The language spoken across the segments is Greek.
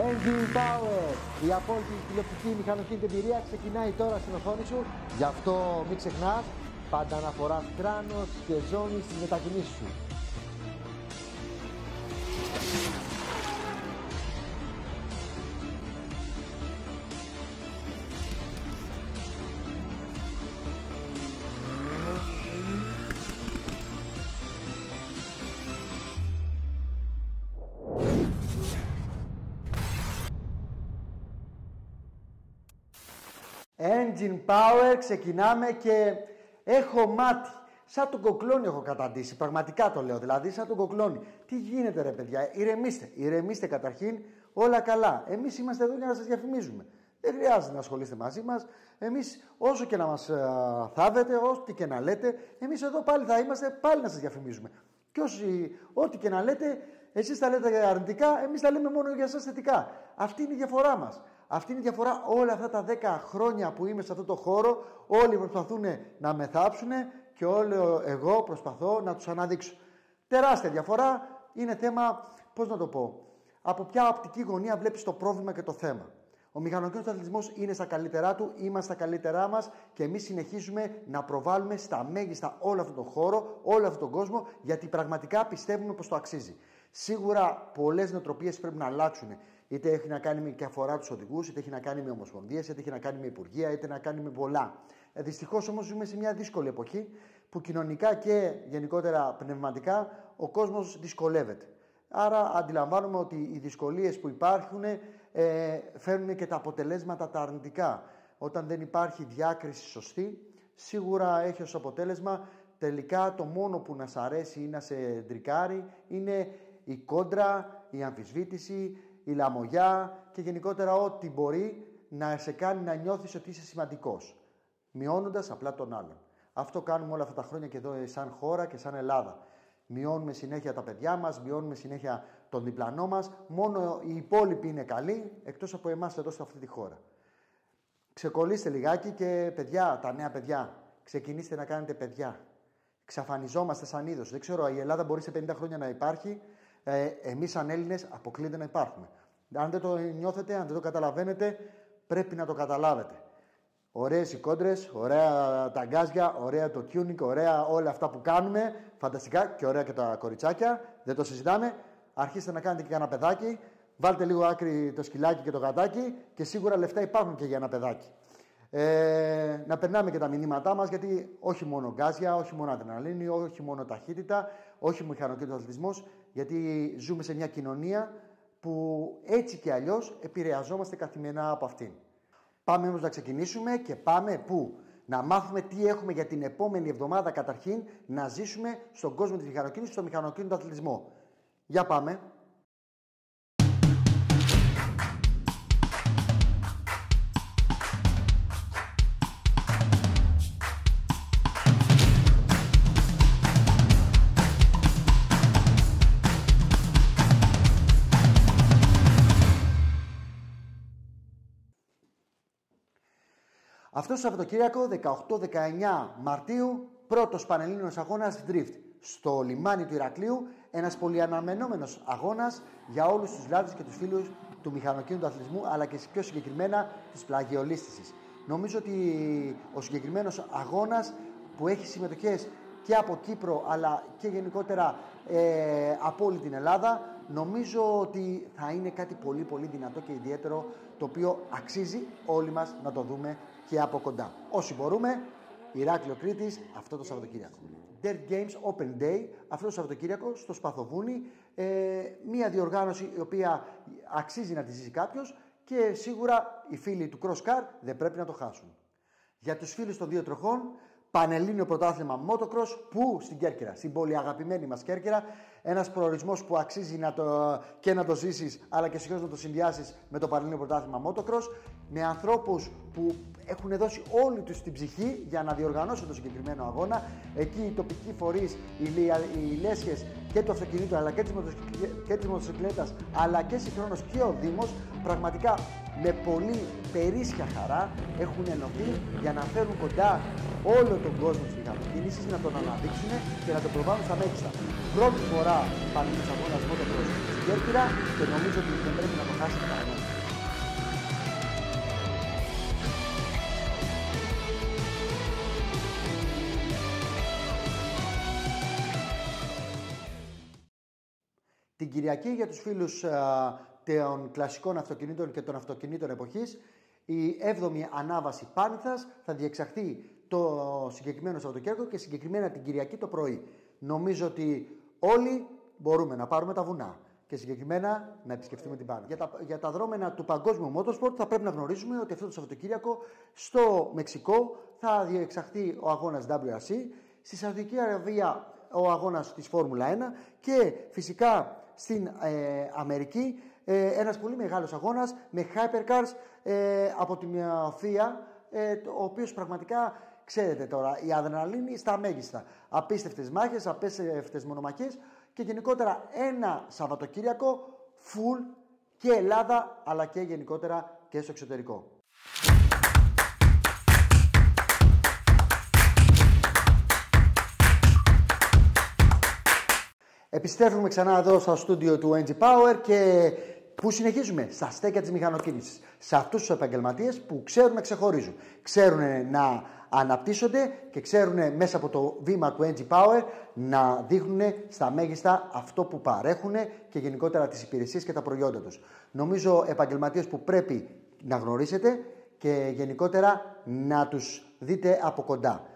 Engine Power, η απόλυτη τηλεοπτική μηχανοκίνητη εμπειρία ξεκινάει τώρα στην οθόνη σου. Γι' αυτό μην ξεχνάς, πάντα να φοράς κράνος και ζώνη στις μετακινήσεις σου. Engine Power, ξεκινάμε και έχω μάτι. Σαν τον Κοκλώνη έχω καταντήσει, πραγματικά το λέω, δηλαδή σαν τον Κοκλώνη. Τι γίνεται ρε παιδιά, ηρεμήστε καταρχήν, όλα καλά. Εμείς είμαστε εδώ για να σας διαφημίζουμε. Δεν χρειάζεται να ασχολείστε μαζί μας. Εμείς όσο και να μας θάβετε, ό,τι και να λέτε, εμείς εδώ πάλι θα είμαστε, πάλι να σας διαφημίζουμε. Και ό,τι και να λέτε, εσείς τα λέτε αρνητικά, εμείς τα λέμε μόνο για σας θετικά. Αυτή είναι η διαφορά μας. Αυτή είναι η διαφορά όλα αυτά τα 10 χρόνια που είμαι σε αυτό το χώρο. Όλοι προσπαθούν να με θάψουν και όλο εγώ προσπαθώ να τους αναδείξω. Τεράστια διαφορά. Είναι θέμα, πώς να το πω, από ποια οπτική γωνία βλέπεις το πρόβλημα και το θέμα. Ο μηχανοκίνητος αθλητισμός είναι στα καλύτερά του, είμαστε στα καλύτερά μας και εμείς συνεχίζουμε να προβάλλουμε στα μέγιστα όλο αυτό το χώρο, όλο αυτόν τον κόσμο, γιατί πραγματικά πιστεύουμε πως το αξίζει. Σίγουρα πολλές νοοτροπίες πρέπει να αλλάξουν. Είτε έχει να κάνει και αφορά τους οδηγούς, είτε έχει να κάνει με ομοσπονδίες, είτε έχει να κάνει με υπουργεία, είτε να κάνει με πολλά. Δυστυχώς όμως ζούμε σε μια δύσκολη εποχή που κοινωνικά και γενικότερα πνευματικά ο κόσμος δυσκολεύεται. Άρα αντιλαμβάνομαι ότι οι δυσκολίες που υπάρχουν φέρνουν και τα αποτελέσματα τα αρνητικά. Όταν δεν υπάρχει διάκριση σωστή, σίγουρα έχει ως αποτέλεσμα τελικά το μόνο που να σ' αρέσει ή να σε ντρικάρει είναι η κόντρα, η αμφισβήτηση, η λαμογιά και γενικότερα ό,τι μπορεί να σε κάνει να νιώθεις ότι είσαι σημαντικός, μειώνοντας απλά τον άλλον. Αυτό κάνουμε όλα αυτά τα χρόνια και εδώ σαν χώρα και σαν Ελλάδα. Μειώνουμε συνέχεια τα παιδιά μας, μειώνουμε συνέχεια τον διπλανό μας. Μόνο οι υπόλοιποι είναι καλοί, εκτός από εμάς εδώ σε αυτή τη χώρα. Ξεκολλήστε λιγάκι και παιδιά, τα νέα παιδιά, ξεκινήστε να κάνετε παιδιά. Ξαφανιζόμαστε σαν είδος. Δεν ξέρω, η Ελλάδα μπορεί σε 50 χρόνια να υπάρχει. Εμείς σαν Έλληνες αποκλείται να υπάρχουμε. Αν δεν το νιώθετε, αν δεν το καταλαβαίνετε, πρέπει να το καταλάβετε. Ωραίες οι κόντρες, ωραία τα γκάζια, ωραία το tuning, ωραία όλα αυτά που κάνουμε, φανταστικά και ωραία και τα κοριτσάκια, δεν το συζητάμε. Αρχίστε να κάνετε και ένα παιδάκι, βάλτε λίγο άκρη το σκυλάκι και το γατάκι και σίγουρα λεφτά υπάρχουν και για ένα παιδάκι. Να περνάμε και τα μηνύματά μας, γιατί όχι μόνο γκάζια, όχι μόνο αδρεναλίνη, όχι μόνο ταχύτητα, όχι μηχανοκίνητος αθλητισμός, γιατί ζούμε σε μια κοινωνία που έτσι και αλλιώς επηρεαζόμαστε καθημερινά από αυτήν. Πάμε όμως να ξεκινήσουμε και πάμε πού? Να μάθουμε τι έχουμε για την επόμενη εβδομάδα καταρχήν να ζήσουμε στον κόσμο της μηχανοκίνησης, στο μηχανοκίνητο αθλητισμό. Για πάμε. Αυτό το Σαββατοκύριακο 18-19 Μαρτίου, πρώτος πανελλήνιος αγώνας Drift στο λιμάνι του Ηρακλείου, ένας πολυαναμενόμενος αγώνας για όλους τους λάτρεις και τους φίλους του μηχανοκίνητου αθλητισμού, αλλά και πιο συγκεκριμένα της πλαγιολίστησης. Νομίζω ότι ο συγκεκριμένος αγώνας που έχει συμμετοχές και από Κύπρο αλλά και γενικότερα από όλη την Ελλάδα, νομίζω ότι θα είναι κάτι πολύ πολύ δυνατό και ιδιαίτερο, το οποίο αξίζει όλοι μας να το δούμε και από κοντά. Όσοι μπορούμε, Ηράκλειο Κρήτης αυτό το Σαββατοκύριακο. Dirt Games Open Day αυτό το Σαββατοκύριακο στο Σπαθοβούνι. Μία διοργάνωση η οποία αξίζει να τη ζήσει κάποιος και σίγουρα οι φίλοι του Cross Car δεν πρέπει να το χάσουν. Για τους φίλους των δύο τροχών, Πανελλήνιο Πρωτάθλημα Motocross που στην Κέρκυρα, στην πολύ αγαπημένη μας Κέρκυρα, ένας προορισμός που αξίζει και να το ζήσεις αλλά και συγχρόνως να το συνδυάσεις με το Πανελλήνιο Πρωτάθλημα Motocross, με ανθρώπους που έχουν δώσει όλη τους την ψυχή για να διοργανώσουν το συγκεκριμένο αγώνα. Εκεί οι τοπικοί φορείς, οι λέσχες και του αυτοκινήτου αλλά και της μοτοσυκλέτας αλλά και συγχρόνως και ο Δήμος, πραγματικά με πολύ περίσσια χαρά έχουν ενωθεί για να φέρουν κοντά όλο τον κόσμο στις μηχανοκίνησης, να τον αναδείξουν και να τον προβάλλουν στα μέγιστα. Πρώτη φορά παγκόσμιος αγώνας Motocross στην Κέρκυρα και νομίζω ότι δεν πρέπει να το χάσει κανένας. Την Κυριακή για τους φίλους των κλασικών αυτοκινήτων και των αυτοκινήτων εποχής, η 7η ανάβαση Πάνηθας θα διεξαχθεί το συγκεκριμένο Σαββατοκύριακο και συγκεκριμένα την Κυριακή το πρωί. Νομίζω ότι όλοι μπορούμε να πάρουμε τα βουνά και συγκεκριμένα να επισκεφτούμε την Πάνηθα. Για τα δρόμενα του παγκόσμιου motorsport θα πρέπει να γνωρίζουμε ότι αυτό το Σαββατοκύριακο στο Μεξικό θα διεξαχθεί ο αγώνας WRC, στη Σαουδική Αραβία ο αγώνας της Φόρμουλα 1 και φυσικά στην Αμερική ένας πολύ μεγάλος αγώνας με hypercars από τη FIA, ο οποίος πραγματικά, ξέρετε τώρα, η αδρεναλίνη στα μέγιστα. Απίστευτες μάχες, απίστευτες μονομαχίες και γενικότερα ένα Σαββατοκύριακο full και Ελλάδα αλλά και γενικότερα και στο εξωτερικό. Επιστρέφουμε ξανά εδώ στο στούντιο του NG Power και που συνεχίζουμε στα στέκια της μηχανοκίνησης. Σε αυτούς τους επαγγελματίες που ξέρουν να ξεχωρίζουν. Ξέρουν να αναπτύσσονται και ξέρουν μέσα από το βήμα του NG Power να δείχνουν στα μέγιστα αυτό που παρέχουν και γενικότερα τις υπηρεσίες και τα προϊόντα τους. Νομίζω επαγγελματίες που πρέπει να γνωρίσετε και γενικότερα να τους δείτε από κοντά.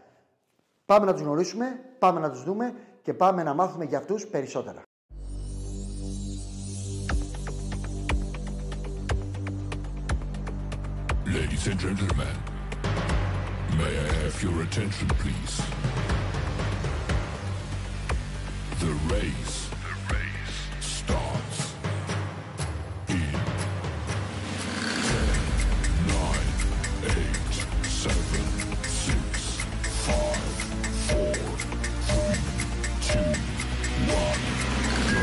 Πάμε να τους γνωρίσουμε, πάμε να τους δούμε και πάμε να μάθουμε για αυτούς περισσότερα. Ladies and gentlemen, may I have your attention please? The race starts in 10, 9, 8, 7, 6, 5, 4, 3, 2, 1, go!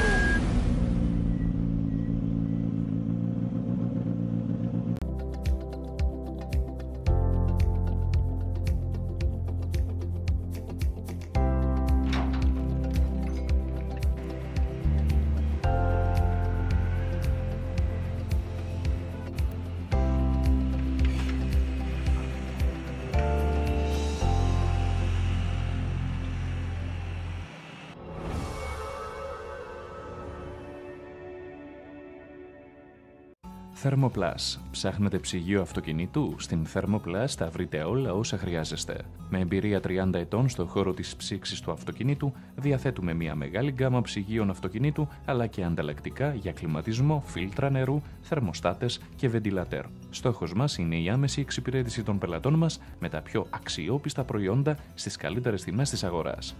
Thermoplus. Ψάχνετε ψυγείο αυτοκινήτου? Στην Thermoplus θα βρείτε όλα όσα χρειάζεστε. Με εμπειρία 30 ετών στον χώρο της ψήξης του αυτοκινήτου, διαθέτουμε μια μεγάλη γκάμα ψυγείων αυτοκινήτου, αλλά και ανταλλακτικά για κλιματισμό, φίλτρα νερού, θερμοστάτες και βεντιλατέρ. Στόχος μας είναι η άμεση εξυπηρέτηση των πελατών μας με τα πιο αξιόπιστα προϊόντα στις καλύτερες τιμές της αγοράς.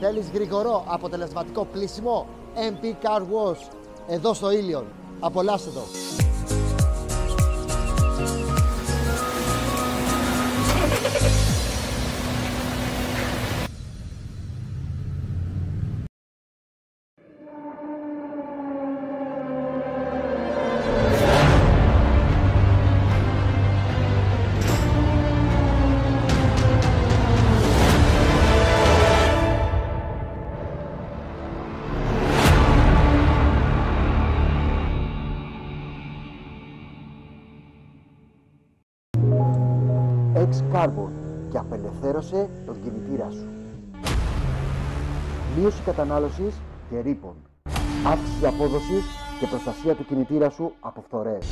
Θέλεις γρήγορο, αποτελεσματικό πλύσιμο? MP Car Wash, εδώ στο Ήλιον. Απολαύστε το! X-Carbon και απελευθέρωσε τον κινητήρα σου. Μείωση κατανάλωσης και ρήπων. Αύξηση απόδοσης και προστασία του κινητήρα σου από φθορές.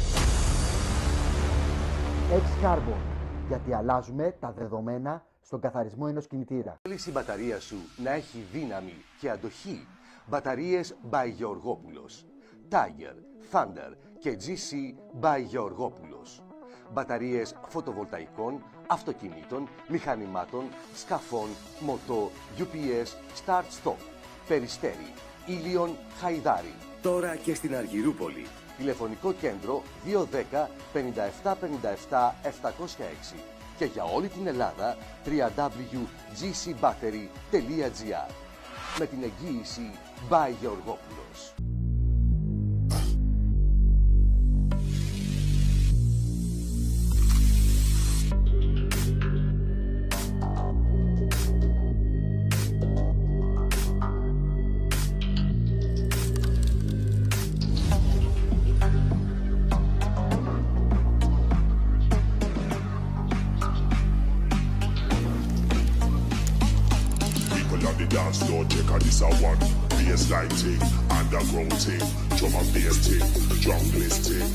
X-Carbon, γιατί αλλάζουμε τα δεδομένα στον καθαρισμό ενός κινητήρα. Θέλεις η μπαταρία σου να έχει δύναμη και αντοχή? Μπαταρίες by Γεωργόπουλος. Tiger, Thunder και GC by Γεωργόπουλος. Μπαταρίες φωτοβολταϊκών, αυτοκινήτων, μηχανημάτων, σκαφών, μοτό, UPS, Start-Stop, Περιστέρι, Ήλιον, Χαϊδάρι. Τώρα και στην Αργυρούπολη. Τηλεφωνικό κέντρο 210 57 57 706 και για όλη την Ελλάδα www.gcbattery.gr με την εγγύηση by Γεωργόπουλος. this a one bassline thing, underground thing, drum and bass thing, junglist thing.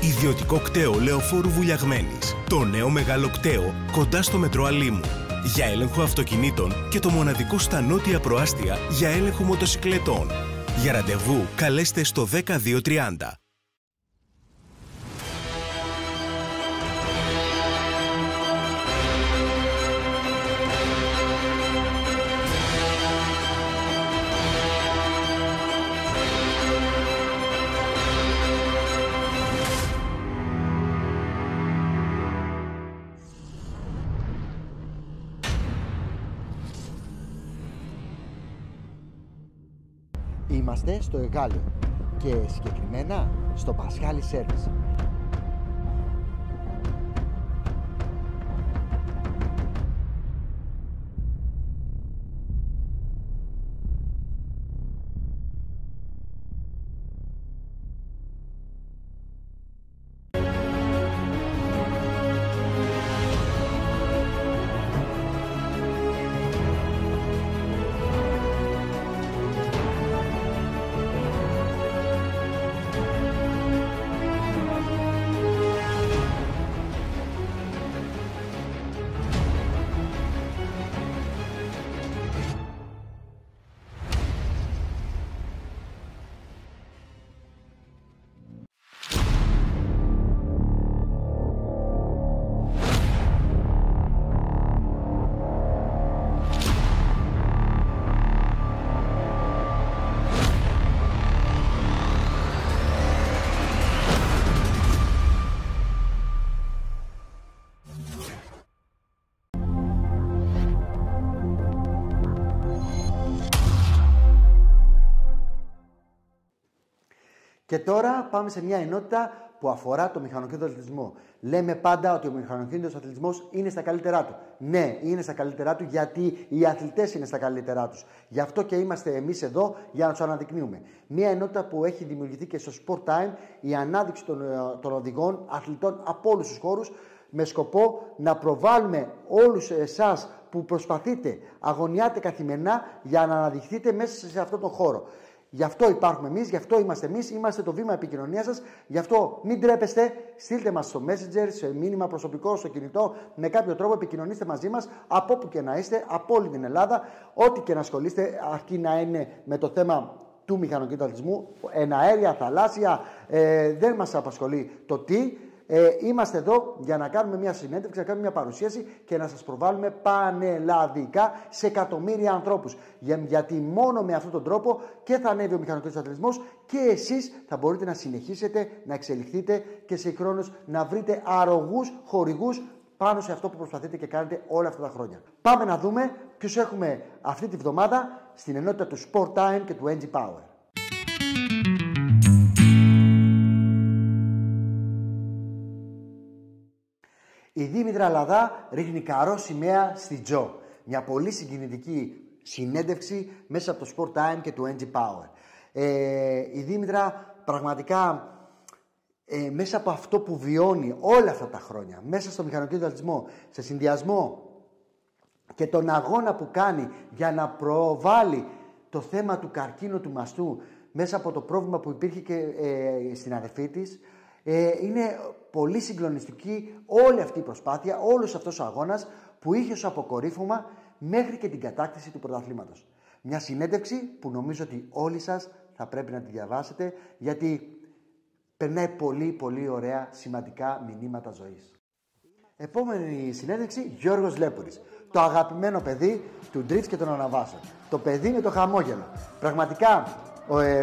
Ιδιωτικό κτέο Λεωφόρου Βουλιαγμένης. Το νέο μεγάλο κτέο κοντά στο μετρό Αλήμου. Για έλεγχο αυτοκινήτων και το μοναδικό στα νότια προάστια για έλεγχο μοτοσικλετών. Για ραντεβού καλέστε στο 10230. Είμαστε στο Εγάλεο και συγκεκριμένα στο Πασχάλη Σέρβις. Και τώρα πάμε σε μια ενότητα που αφορά το μηχανοκίνητο αθλητισμό. Λέμε πάντα ότι ο μηχανοκίνητος αθλητισμός είναι στα καλύτερά του. Ναι, είναι στα καλύτερά του γιατί οι αθλητές είναι στα καλύτερά τους. Γι' αυτό και είμαστε εμείς εδώ για να τους αναδεικνύουμε. Μια ενότητα που έχει δημιουργηθεί και στο Sport Time, η ανάδειξη των οδηγών αθλητών από όλους τους χώρους, με σκοπό να προβάλλουμε όλους εσάς που προσπαθείτε, αγωνιάτε καθημερινά για να αναδειχθείτε μέσα σε αυτόν τον χώρο. Γι' αυτό υπάρχουμε εμείς, γι' αυτό είμαστε εμείς, είμαστε το βήμα επικοινωνίας σας. Γι' αυτό μην τρέπεστε, στείλτε μας στο Messenger, σε μήνυμα προσωπικό, στο κινητό, με κάποιο τρόπο επικοινωνήστε μαζί μας από όπου και να είστε, από όλη την Ελλάδα. Ό,τι και να ασχολείστε, αρκεί να είναι με το θέμα του μηχανοκίνητου αθλητισμού, εναέρια, θαλάσσια, δεν μας απασχολεί το τι. Είμαστε εδώ για να κάνουμε μια συνέντευξη, να κάνουμε μια παρουσίαση και να σας προβάλλουμε πανελλαδικά σε εκατομμύρια ανθρώπους. Γιατί μόνο με αυτόν τον τρόπο και θα ανέβει ο μηχανοκίνητος αθλητισμός και εσείς θα μπορείτε να συνεχίσετε να εξελιχθείτε και συγχρόνως να βρείτε αρρωγούς χορηγούς πάνω σε αυτό που προσπαθείτε και κάνετε όλα αυτά τα χρόνια. Πάμε να δούμε ποιους έχουμε αυτή τη βδομάδα στην ενότητα του Sport Time και του NG Power. Η Δήμητρα Λαδά ρίχνει καρό σημαία στη Τζο. Μια πολύ συγκινητική συνέντευξη μέσα από το Sport Time και του NG Power. Η Δήμητρα πραγματικά μέσα από αυτό που βιώνει όλα αυτά τα χρόνια, μέσα στο μηχανοκίνητο αθλητισμό, σε συνδυασμό και τον αγώνα που κάνει για να προβάλλει το θέμα του καρκίνου του μαστού μέσα από το πρόβλημα που υπήρχε και στην αδερφή της, είναι πολύ συγκλονιστική όλη αυτή η προσπάθεια, όλος αυτός ο αγώνας που είχε ως αποκορύφωμα μέχρι και την κατάκτηση του πρωταθλήματος. Μια συνέντευξη που νομίζω ότι όλοι σας θα πρέπει να τη διαβάσετε, γιατί περνάει πολύ πολύ ωραία σημαντικά μηνύματα ζωής. Επόμενη συνέντευξη, Γιώργος Λέπούρης. Το αγαπημένο παιδί του Ντρίτς και των Αναβάσεων. Το παιδί με το χαμόγελο. Πραγματικά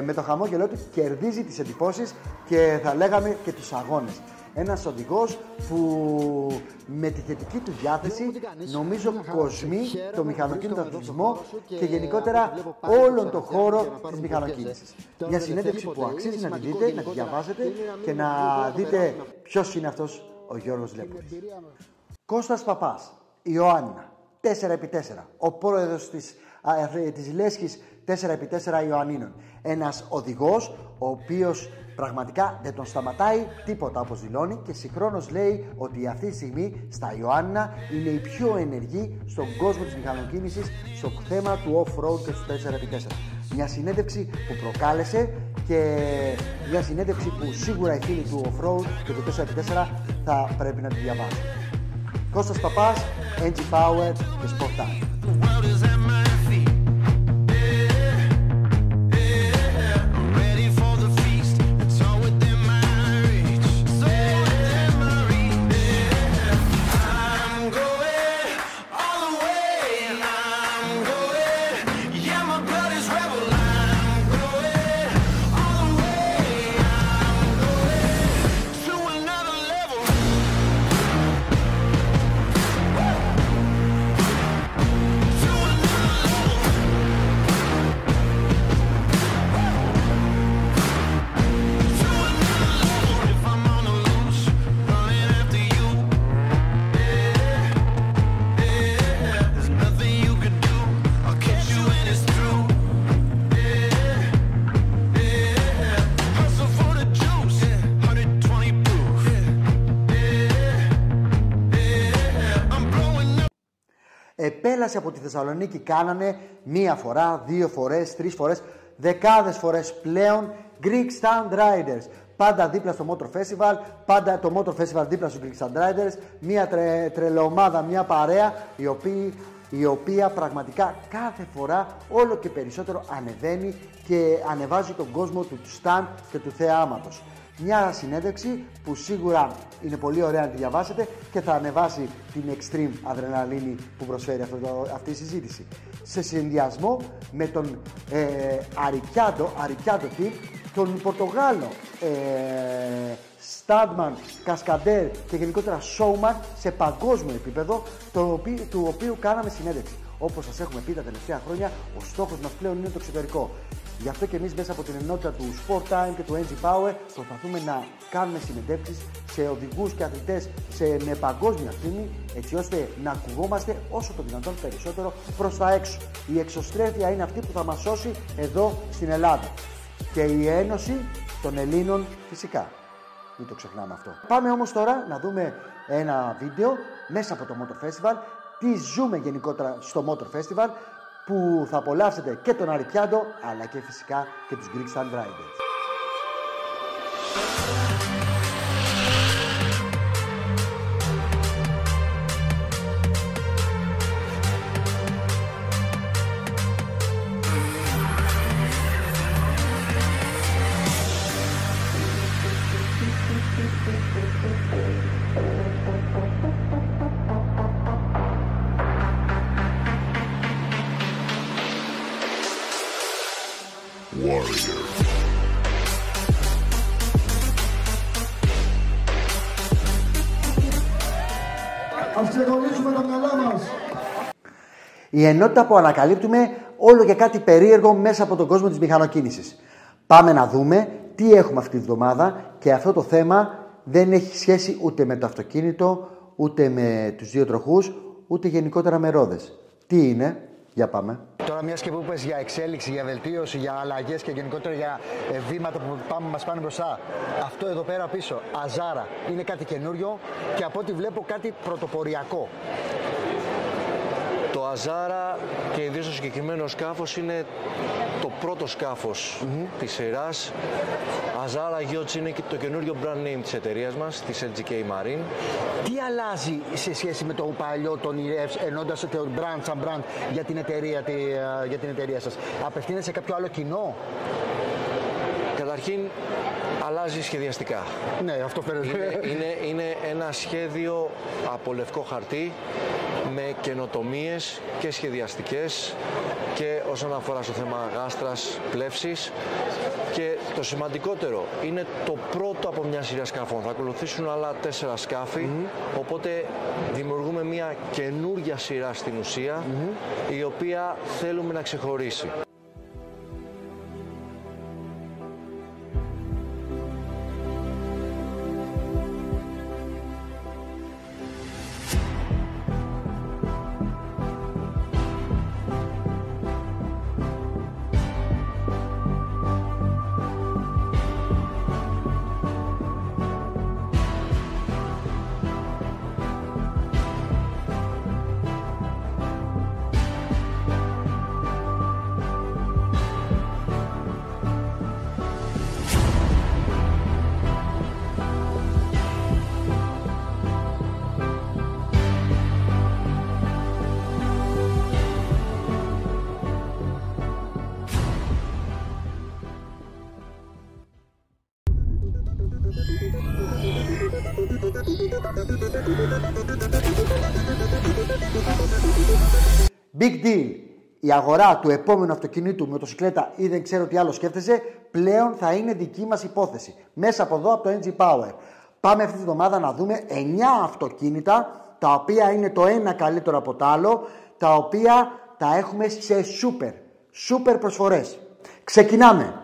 με το χαμόγελό του κερδίζει τις εντυπώσεις και θα λέγαμε και τους αγώνες. Ένας οδηγός που με τη θετική του διάθεση νομίζω κοσμεί το μηχανοκίνητο αθλητισμό και γενικότερα όλον τον χώρο της μηχανοκίνησης. Μια συνέντευξη που αξίζει να τη δείτε, να τη διαβάσετε και να δείτε ποιος είναι αυτός ο Γιώργος Λέπούρης. Κώστας Παπάς, Ιωάννινα, 4x4, ο πρόεδρος της Λέσχης 4x4 Ιωαννίνων. Ένας οδηγός ο οποίος πραγματικά δεν τον σταματάει τίποτα, όπως δηλώνει, και συγχρόνως λέει ότι αυτή τη στιγμή στα Ιωάννινα είναι η πιο ενεργή στον κόσμο της μηχανοκίνησης στο θέμα του off-road και του 4x4. Μια συνέντευξη που προκάλεσε και μια συνέντευξη που σίγουρα οι φίλοι του off-road και του 4x4 θα πρέπει να τη διαβάσουν. Κώστας Παπάς, NG Power και Sport Time. Επέλαση από τη Θεσσαλονίκη κάνανε μία φορά, 2 φορές, 3 φορές, δεκάδες φορές πλέον Greek Stand Riders. Πάντα δίπλα στο Motor Festival, πάντα το Motor Festival δίπλα στο Greek Stand Riders. Μία τρελομάδα, μία παρέα η οποία πραγματικά κάθε φορά όλο και περισσότερο ανεβαίνει και ανεβάζει τον κόσμο του stand και του θεάματος. Μια συνέντευξη που σίγουρα είναι πολύ ωραία να τη διαβάσετε και θα ανεβάσει την extreme αδρεναλίνη που προσφέρει αυτή η συζήτηση. Σε συνδυασμό με τον Αρικιάντο Τικ, τον Πορτογάλο Στάντμαν, Κασκαντέρ και γενικότερα showman σε παγκόσμιο επίπεδο, του οποίου κάναμε συνέντευξη. Όπως σας έχουμε πει τα τελευταία χρόνια, ο στόχος μας πλέον είναι το εξωτερικό. Γι' αυτό και εμείς μέσα από την ενότητα του Sport Time και του NG Power προσπαθούμε να κάνουμε συνεντεύξεις σε οδηγούς και αθλητές με παγκόσμια φήμη, έτσι ώστε να ακουγόμαστε όσο το δυνατόν περισσότερο προς τα έξω. Η εξωστρέφεια είναι αυτή που θα μας σώσει εδώ στην Ελλάδα. Και η Ένωση των Ελλήνων φυσικά. Μην το ξεχνάμε αυτό. Πάμε όμως τώρα να δούμε ένα βίντεο μέσα από το Motor Festival. Τι ζούμε γενικότερα στο Motor Festival, που θα απολαύσετε και τον Αρικιάντο αλλά και φυσικά και τους Greek Stand Riders. Ας ξεχωρίσουμε τα μυαλά μας. Η ενότητα που ανακαλύπτουμε όλο και κάτι περίεργο μέσα από τον κόσμο της μηχανοκίνησης. Πάμε να δούμε τι έχουμε αυτή τη βδομάδα και αυτό το θέμα δεν έχει σχέση ούτε με το αυτοκίνητο, ούτε με τους δύο τροχούς, ούτε γενικότερα με ρόδες. Τι είναι? Για πάμε. Τώρα, μια και που είπες για εξέλιξη, για βελτίωση, για αλλαγές και γενικότερα για βήματα που μας πάνε μπροστά. Αυτό εδώ πέρα πίσω, Αζάρα, είναι κάτι καινούριο και από ό,τι βλέπω κάτι πρωτοποριακό. Το Αζάρα και ιδίως το συγκεκριμένο σκάφος είναι το πρώτο σκάφος της σειράς. Αζάρα Yachts είναι και το καινούριο brand name της εταιρείας μας, της LGK Marine. Τι αλλάζει σε σχέση με το παλιό, τον EREVS, ενώντας το brand σαν brand για την εταιρεία σας? Απευθύνεται σε κάποιο άλλο κοινό? Καταρχήν αλλάζει σχεδιαστικά. Ναι, αυτό φαίνεται. Είναι ένα σχέδιο από λευκό χαρτί με καινοτομίες και σχεδιαστικές και όσον αφορά στο θέμα γάστρας, πλεύσης, και το σημαντικότερο είναι το πρώτο από μια σειρά σκαφών. Θα ακολουθήσουν άλλα 4 σκάφη, οπότε δημιουργούμε μια καινούργια σειρά στην ουσία, η οποία θέλουμε να ξεχωρίσει. Big deal. Η αγορά του επόμενου αυτοκινήτου, μοτοσυκλέτα ή δεν ξέρω τι άλλο σκέφτεσαι, πλέον θα είναι δική μας υπόθεση. Μέσα από εδώ, από το NG Power. Πάμε αυτή τη βδομάδα να δούμε 9 αυτοκίνητα, τα οποία είναι το ένα καλύτερο από το άλλο, τα οποία τα έχουμε σε super προσφορές. Ξεκινάμε.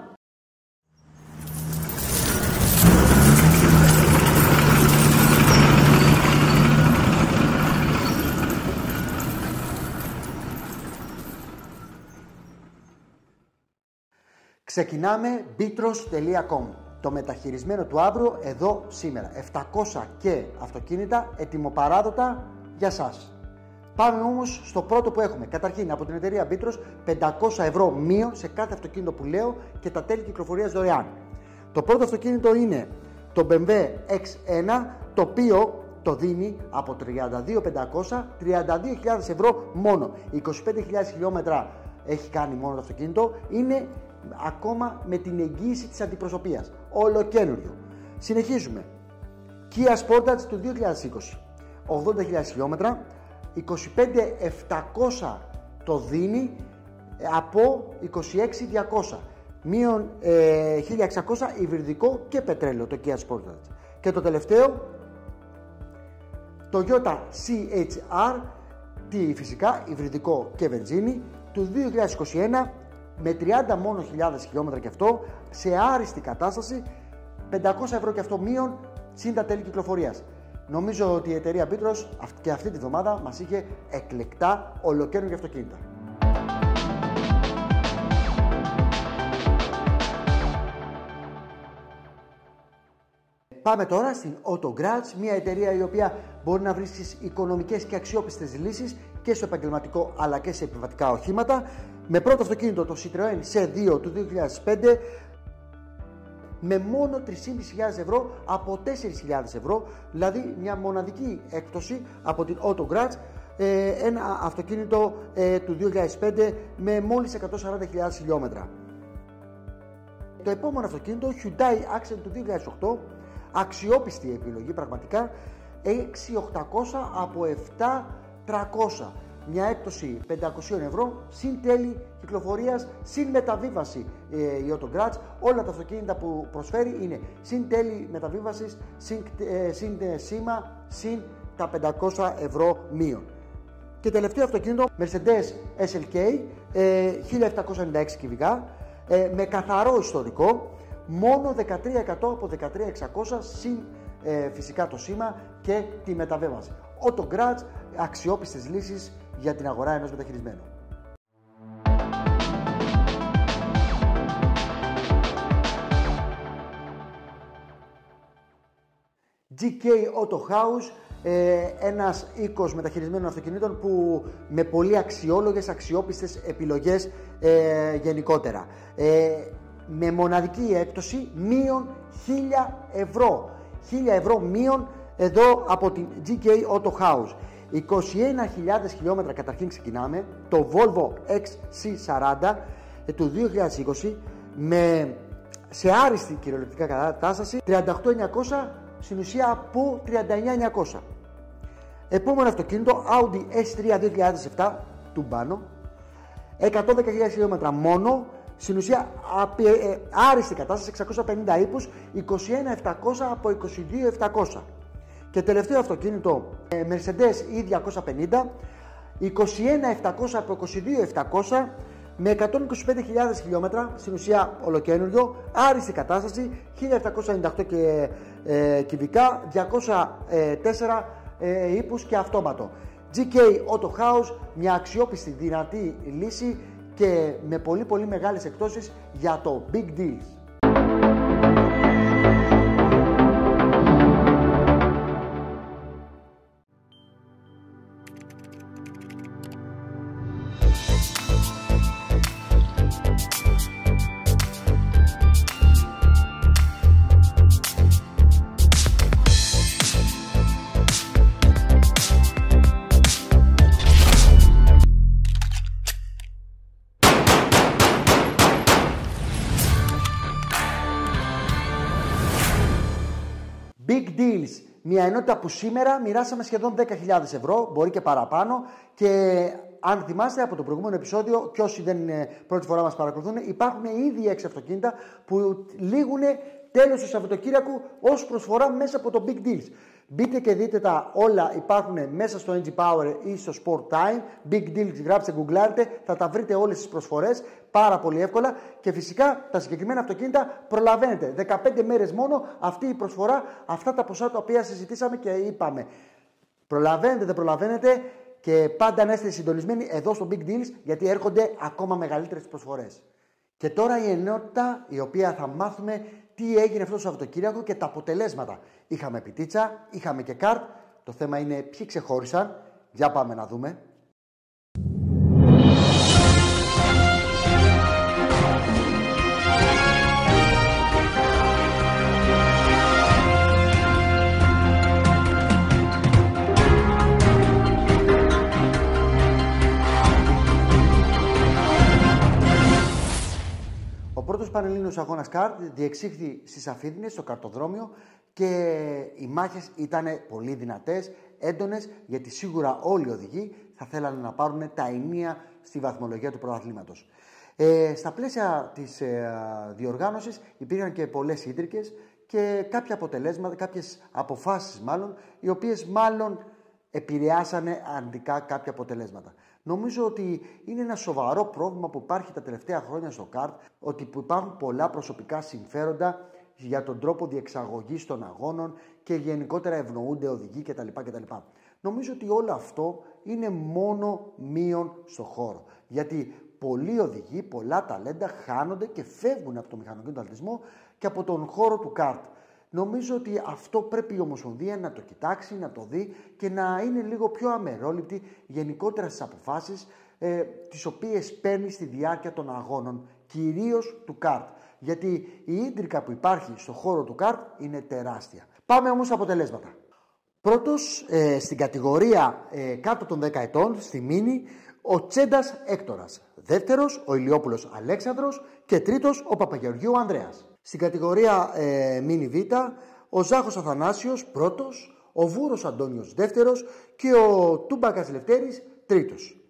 Ξεκινάμε bitros.com. Το μεταχειρισμένο του αύριο εδώ σήμερα. 700 και αυτοκίνητα ετοιμοπαράδοτα για σας. Πάμε όμως στο πρώτο που έχουμε. Καταρχήν από την εταιρεία Bitros 500 ευρώ μείον σε κάθε αυτοκίνητο που λέω και τα τέλη κυκλοφορίας δωρεάν. Το πρώτο αυτοκίνητο είναι το BMW X1, το οποίο το δίνει από 32.500, 32.000 ευρώ μόνο. 25.000 χιλιόμετρα έχει κάνει μόνο το αυτοκίνητο. Είναι ακόμα με την εγγύηση της αντιπροσωπείας. Ολοκαίνουργιο. Συνεχίζουμε. Kia Sportage του 2020. 80.000 χιλιόμετρα. 25.700 το δίνει από 26.200. Μείον 1.600 υβριδικό και πετρέλαιο το Kia Sportage. Και το τελευταίο, το Toyota CHR, τι φυσικά, υβριδικό και βενζίνη, του 2021, με 30 μόνο χιλιάδες χιλιόμετρα και αυτό, σε άριστη κατάσταση, 500 ευρώ και αυτό μείον, συν τα τέλη κυκλοφορίας. Νομίζω ότι η εταιρεία Bitros και αυτή τη βδομάδα μας είχε εκλεκτά ολοκαίνουργια αυτοκίνητα. Πάμε τώρα στην Autogratz, μια εταιρεία η οποία μπορεί να βρίσκεις οικονομικές και αξιόπιστες λύσεις και στο επαγγελματικό αλλά και σε επιβατικά οχήματα. Με πρώτο αυτοκίνητο το Citroën C2 του 2005 με μόνο 3.500 ευρώ από 4.000 ευρώ, δηλαδή μια μοναδική έκπτωση από την Autogratz, ένα αυτοκίνητο του 2005 με μόλις 140.000 χιλιόμετρα. Το επόμενο αυτοκίνητο Hyundai Accent του 2008, αξιόπιστη επιλογή πραγματικά, 6.800 από 7.300. Μια έκπτωση 500 ευρώ, συν τέλη κυκλοφορίας, συν μεταβίβαση η Autogratz. Όλα τα αυτοκίνητα που προσφέρει είναι συν τέλη μεταβίβασης, συν σήμα, συν τα 500 ευρώ μείον. Και τελευταίο αυτοκίνητο Mercedes SLK, 1796 κυβικά, με καθαρό ιστορικό, μόνο 13% από 13.600 συν φυσικά το σήμα και τη μεταβίβαση. Autogratz, αξιόπιστες λύσεις για την αγορά ενός μεταχειρισμένου. GK Auto House, ένας οίκος μεταχειρισμένων αυτοκινήτων που με πολύ αξιόλογες, αξιόπιστες επιλογές γενικότερα. Με μοναδική έκπτωση μείον 1.000 ευρώ. 1.000 ευρώ μείον εδώ από την GK Auto House. 21.000 χιλιόμετρα καταρχήν ξεκινάμε, το Volvo XC40 του 2020 με σε άριστη κυριολεκτικά κατάσταση, 38.900 στην ουσία από 39.900. Επόμενο αυτοκίνητο, Audi S3 2007 του Μπάνο, 110.000 χιλιόμετρα μόνο, στην ουσία άριστη κατάσταση, 650 ύπους, 21.700 από 22.700. Και τελευταίο αυτοκίνητο, Mercedes E250, 21.700 από 22.700, με 125.000 χιλιόμετρα, στην ουσία ολοκαίνουργιο, άριστη κατάσταση, 1.798 κυβικά, 204 ύπους και αυτόματο. GK Auto House, μια αξιόπιστη δυνατή λύση και με πολύ μεγάλες εκτόσεις για το Big Deals. Big Deals, μια ενότητα που σήμερα μοιράσαμε σχεδόν 10.000 ευρώ, μπορεί και παραπάνω, και αν θυμάστε από το προηγούμενο επεισόδιο, και όσοι δεν είναι πρώτη φορά μας παρακολουθούν, υπάρχουν ήδη 6 αυτοκίνητα που λήγουν τέλος του Σαββατοκύριακου ως προσφορά μέσα από το Big Deals. Μπείτε και δείτε τα όλα, υπάρχουν μέσα στο NG Power ή στο Sport Time. Big Deals, γράψτε, γκουγκλάρετε, θα τα βρείτε όλες τις προσφορές πάρα πολύ εύκολα. Και φυσικά τα συγκεκριμένα αυτοκίνητα προλαβαίνετε. 15 μέρες μόνο αυτή η προσφορά, αυτά τα ποσά τα οποία συζητήσαμε και είπαμε. Προλαβαίνετε, δεν προλαβαίνετε, και πάντα να είστε συντονισμένοι εδώ στο Big Deals, γιατί έρχονται ακόμα μεγαλύτερες προσφορές. Και τώρα η ενότητα η οποία θα μάθουμε τι έγινε αυτό το Σαββατοκύριακο και τα αποτελέσματα. Είχαμε πιτίτσα, είχαμε και καρτ. Το θέμα είναι ποιοι ξεχώρισαν. Για πάμε να δούμε. Ο πρώτος πανελλήνιος αγώνας καρτ διεξήχθη στις Αφίδνες, στο καρτοδρόμιο, και οι μάχες ήταν πολύ δυνατές, έντονες, γιατί σίγουρα όλοι οι οδηγοί θα θέλανε να πάρουν τα ενία στη βαθμολογία του πρωταθλήματος. Στα πλαίσια της διοργάνωσης υπήρχαν και πολλές ίντρικες και κάποια αποτελέσματα, κάποιες αποφάσεις μάλλον, οι οποίες μάλλον επηρεάσανε αρνητικά κάποια αποτελέσματα. Νομίζω ότι είναι ένα σοβαρό πρόβλημα που υπάρχει τα τελευταία χρόνια στο καρτ, ότι υπάρχουν πολλά προσωπικά συμφέροντα για τον τρόπο διεξαγωγής των αγώνων και γενικότερα ευνοούνται οδηγοί κτλ. Νομίζω ότι όλο αυτό είναι μόνο μείον στο χώρο. Γιατί πολλοί οδηγοί, πολλά ταλέντα χάνονται και φεύγουν από το μηχανοκίνητο αθλητισμό και από τον χώρο του καρτ. Νομίζω ότι αυτό πρέπει η Ομοσπονδία να το κοιτάξει, να το δει και να είναι λίγο πιο αμερόληπτη γενικότερα στις αποφάσεις τις οποίες παίρνει στη διάρκεια των αγώνων, κυρίως του καρτ. Γιατί η ίντρικα που υπάρχει στο χώρο του καρτ είναι τεράστια. Πάμε όμως στα αποτελέσματα. Πρώτος στην κατηγορία κάτω των 10 ετών, στη Μίνι, ο Τσέντας Έκτορας. Δεύτερος, ο Ηλιόπουλος Αλέξανδρος. Και τρίτος, ο Παπαγεωργίου Ανδρέας. Στην κατηγορία Μίνι Β, ο Ζάχος Αθανάσιος πρώτος, ο Βούρος Αντώνιος δεύτερος και ο Τούμπακας Λευτέρης τρίτος.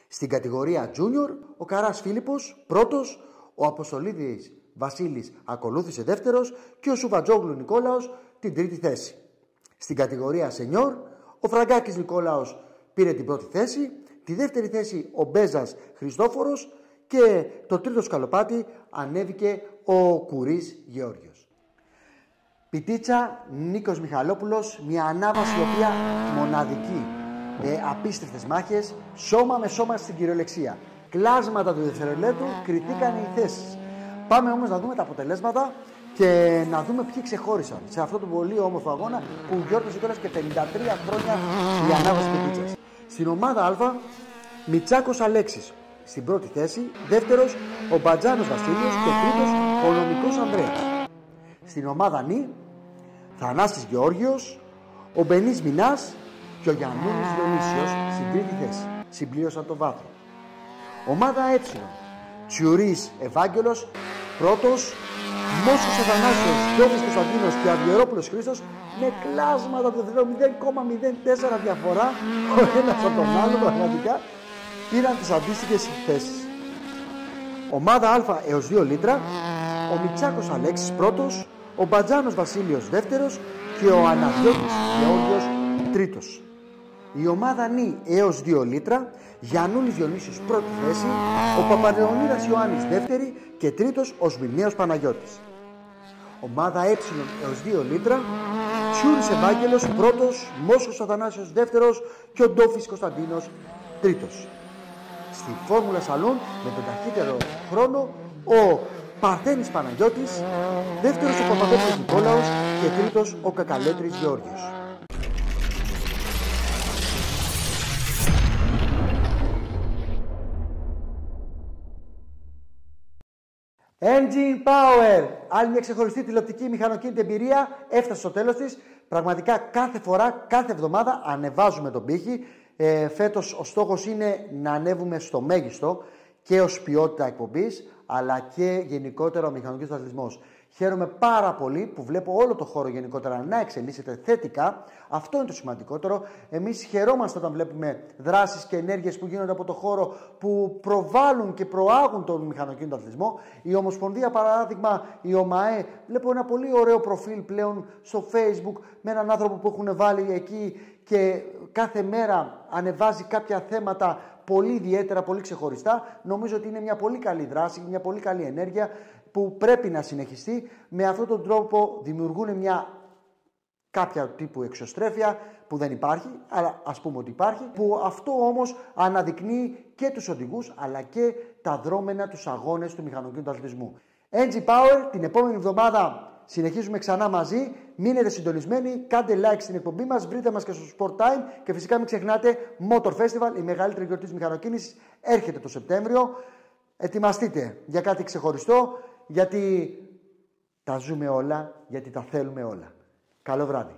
Στην κατηγορία Junior, ο Καράς Φίλιππος πρώτος, ο Αποστολίδης Βασίλης ακολούθησε δεύτερος και ο Σουβατζόγλου Νικόλαος την τρίτη θέση. Στην κατηγορία Senior, ο Φραγκάκης Νικόλαος πήρε την πρώτη θέση, τη δεύτερη θέση ο Μπέζας Χριστόφορος και το τρίτο σκαλοπάτι ανέβηκε ο Κουρής Γεώργιος. Πιτίτσα, Νίκος Μιχαλόπουλος, μια ανάβαση η οποία μοναδική. Απίστευτες μάχες, σώμα με σώμα στην κυριολεξία. Κλάσματα του δευτερολέπτου, κριθήκαν οι θέσεις. Πάμε όμως να δούμε τα αποτελέσματα και να δούμε ποιοι ξεχώρισαν σε αυτό το πολύ όμορφο αγώνα που γιόρτασε κιόλας και 53 χρόνια η ανάβαση Πιτίτσας. Στην ομάδα Α, Μιτσάκος Αλέξης στην πρώτη θέση, δεύτερος ο Μπατζάνος Βασίλειος και τρίτος ο Νομικός Ανδρέας. Στην ομάδα Νη, Θανάσης Γεώργιος, ο Μπενής Μινάς και ο Γιαννούλης Διονύσιος στην τρίτη θέση. Συμπλήρωσαν το βάθρο. Ομάδα Ε, Τσιουρής Ευάγγελος πρώτος, Μόσχος Αθανάσιος, Ντόφης Κωνσταντίνος και Αυγερόπουλος Χρήστος με κλάσματα του 0,04 διαφορά ο ένας από τον άλλο πραγματικά πήραν τις αντίστοιχες θέσεις. Ομάδα Α έως 2 λίτρα, ο Μητσάκος Αλέξης πρώτος, ο Μπατζάνος Βασίλειος δεύτερος και ο Αναδιώτης Γεώργιος τρίτος. Η ομάδα Νη έως 2 λίτρα, Γιαννούλης Διονύσιος πρώτη θέση, ο Παπαλεωνίδας Ιωάννης δεύτερη και τρίτος ο Σμυρναίος Παναγιώτης. Ομάδα Ε έως 2 λίτρα, Τσιούρης Ευάγγελος πρώτος, Μόσχος Αθανάσιος δεύτερος και ο Ντόφης Κωνσταντίνος τρίτος. Στη Φόρμουλα Σαλούν με τον ταχύτερο χρόνο ο Παρθένης Παναγιώτης, δεύτερος ο Παπαδόπουλος Νικόλαος και τρίτος ο Κακαλέτρης Γεώργιος. Engine Power! Άλλη μια ξεχωριστή τηλεοπτική μηχανοκίνητη εμπειρία έφτασε στο τέλος της. Πραγματικά κάθε φορά, κάθε εβδομάδα ανεβάζουμε τον πύχη. Φέτος ο στόχος είναι να ανέβουμε στο μέγιστο και ως ποιότητα εκπομπής, αλλά και γενικότερα ο μηχανοκίνητος αθλητισμός. Χαίρομαι πάρα πολύ που βλέπω όλο το χώρο γενικότερα να εξελίσσεται θετικά. Αυτό είναι το σημαντικότερο. Εμείς χαιρόμαστε όταν βλέπουμε δράσεις και ενέργειες που γίνονται από το χώρο που προβάλλουν και προάγουν τον μηχανοκίνητο αθλητισμό. Η Ομοσπονδία, παράδειγμα, η ΟΜΑΕ, βλέπω ένα πολύ ωραίο προφίλ πλέον στο Facebook με έναν άνθρωπο που έχουν βάλει εκεί και κάθε μέρα ανεβάζει κάποια θέματα πολύ ιδιαίτερα, πολύ ξεχωριστά. Νομίζω ότι είναι μια πολύ καλή δράση, μια πολύ καλή ενέργεια που πρέπει να συνεχιστεί. Με αυτόν τον τρόπο δημιουργούν μια κάποια τύπου εξωστρέφεια που δεν υπάρχει, αλλά ας πούμε ότι υπάρχει, που αυτό όμως αναδεικνύει και τους οδηγούς αλλά και τα δρόμενα, τους αγώνες του μηχανοκίνητου αθλητισμού. NG Power, την επόμενη εβδομάδα συνεχίζουμε ξανά μαζί. Μείνετε συντονισμένοι, κάντε like στην εκπομπή μας, βρείτε μας και στο Sport Time και φυσικά μην ξεχνάτε Motor Festival, η μεγαλύτερη γιορτή της μηχανοκίνησης, έρχεται το Σεπτέμβριο. Ετοιμαστείτε για κάτι ξεχωριστό, γιατί τα ζούμε όλα, γιατί τα θέλουμε όλα. Καλό βράδυ.